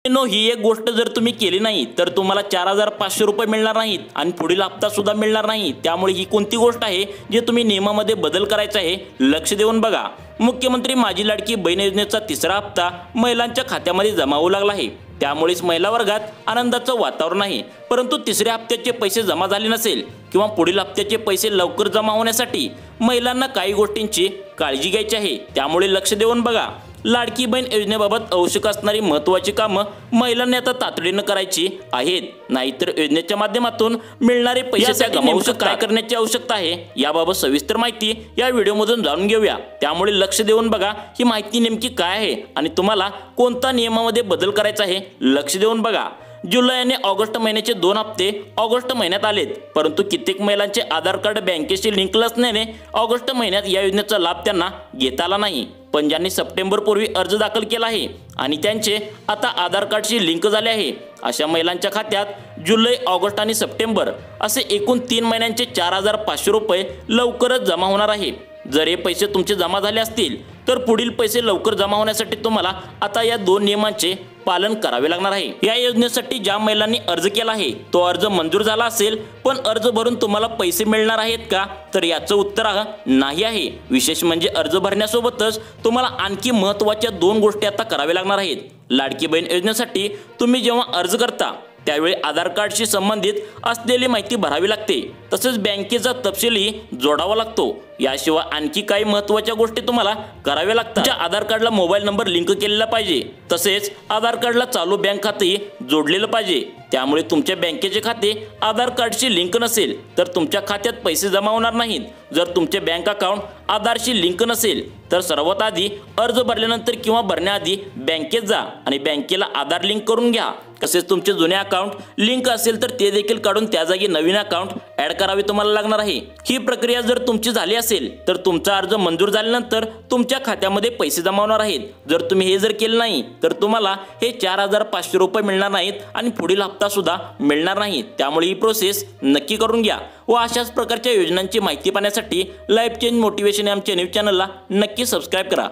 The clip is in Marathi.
ही एक गोष्ट जर तुम्ही केली नाही तर तुम्हाला 4500 रुपये मिळणार नाहीत आणि पुढील हप्ता सुद्धा मिळणार नाही। त्यामुळे ही कोणती गोष्ट आहे जे तुम्ही नियमामध्ये बदल करायचा आहे, लक्ष देऊन बघा। मुख्यमंत्री माझी लाडकी बहीण योजनेचा तिसरा हप्ता महिलांच्या खात्यामध्ये जमा होऊ लागला आहे। त्यामुळेच महिला वर्गात आनंदाचं वातावरण आहे। परंतु तिसऱ्या हप्त्याचे पैसे जमा झाले नसेल किंवा पुढील हप्त्याचे पैसे लवकर जमा होण्यासाठी महिलांना काही गोष्टींची काळजी घ्यायची आहे। त्यामुळे लक्ष देऊन बघा। लाडकी बहीण योजनेबाबत आवश्यक असणारी महत्त्वाची कामं महिलांनी आता तातडीने करायची आहेत, नाहीतर योजनेच्या माध्यमातून मिळणारे पैसे गमावू शकतात। काय करण्याची आवश्यकता आहे याबाबत सविस्तर माहिती या व्हिडिओमधून जाणून घेऊया। त्यामुळे लक्ष देऊन बघा ही माहिती नेमकी काय आहे आणि तुम्हाला कोणत्या नियमामध्ये बदल करायचा आहे, लक्ष देऊन बघा। जुलै आणि ऑगस्ट महिन्याचे 2 हप्ते ऑगस्ट महिन्यात आलेत, परंतु कित्येक महिलांचे आधार कार्ड बँकेशी लिंक नसल्याने ऑगस्ट महिन्यात या योजनेचा लाभ त्यांना घेता आला नाही। पण ज्यांनी सप्टेंबर पूर्वी अर्ज दाखल केला आहे आणि त्यांचे आता आधार कार्डशी लिंक झाले आहे, अशा महिलांच्या खात्यात जुलै, ऑगस्ट आणि सप्टेंबर असे एकूण 3 महिन्यांचे 4500 रुपये लवकरच जमा होणार आहे। जर हे पैसे तुमचे जमा झाले असतील तर पुढील पैसे लवकर जमा होण्यासाठी तुम्हाला आता या 2 नियमांचे पालन करावे लागणार आहे। या योजनेसाठी ज्या महिलांनी अर्ज केला आहे तो अर्ज मंजूर झाला असेल, पण अर्ज भरून तुम्हाला पैसे मिळणार आहेत का, तर याचं उत्तर नाही आहे। विशेष म्हणजे अर्ज भरण्यासोबतच तुम्हाला आणखी महत्त्वाच्या 2 गोष्टी आता कराव्या लागणार आहेत। लाडकी बहीण योजनेसाठी तुम्ही जेव्हा अर्ज करता त्यावेळी आधार कार्डशी संबंधित असलेली माहिती भरावी लागते, तसेच बँकेचा तपशीलही जोडावा लागतो। याशिवाय आणखी काही महत्त्वाच्या गोष्टी तुम्हाला कराव्या लागतात। तुमच्या आधार कार्डला मोबाईल नंबर लिंक केलेला पाहिजे, तसेच आधार कार्डला चालू बँक खातेही जोडलेलं पाहिजे। त्यामुळे तुमच्या बँकेचे खाते आधार कार्डशी लिंक नसेल तर तुमच्या खात्यात पैसे जमा होणार नाहीत। जर तुमचे बँक अकाउंट आधारशी लिंक नसेल तर सर्वात आधी अर्ज भरल्यानंतर किंवा भरण्याआधी बँकेत जा आणि बँकेला आधार लिंक करून घ्या। तसेच तुमचे जुने अकाउंट लिंक असेल तर ते देखील काढून त्या जागी नवीन अकाउंट ॲड करावे तुम्हाला लागणार आहे। ही प्रक्रिया जर तुमची झाली असेल तर तुमचा अर्ज मंजूर झाल्यानंतर तुमच्या खात्यामध्ये पैसे जमा होणार आहेत। जर तुम्ही हे जर केलं नाही तर तुम्हाला हे 4500 रुपये मिळणार नाहीत आणि पुढील हप्ता सुद्धा मिळणार नाही। त्यामुळे ही प्रोसेस नक्की करून घ्या व अशाच प्रकारच्या योजनांची माहिती पाहण्यासाठी लाईफ चेंज मोटिवेशन या आमच्या न्यूज चॅनलला नक्की सबस्क्राइब करा।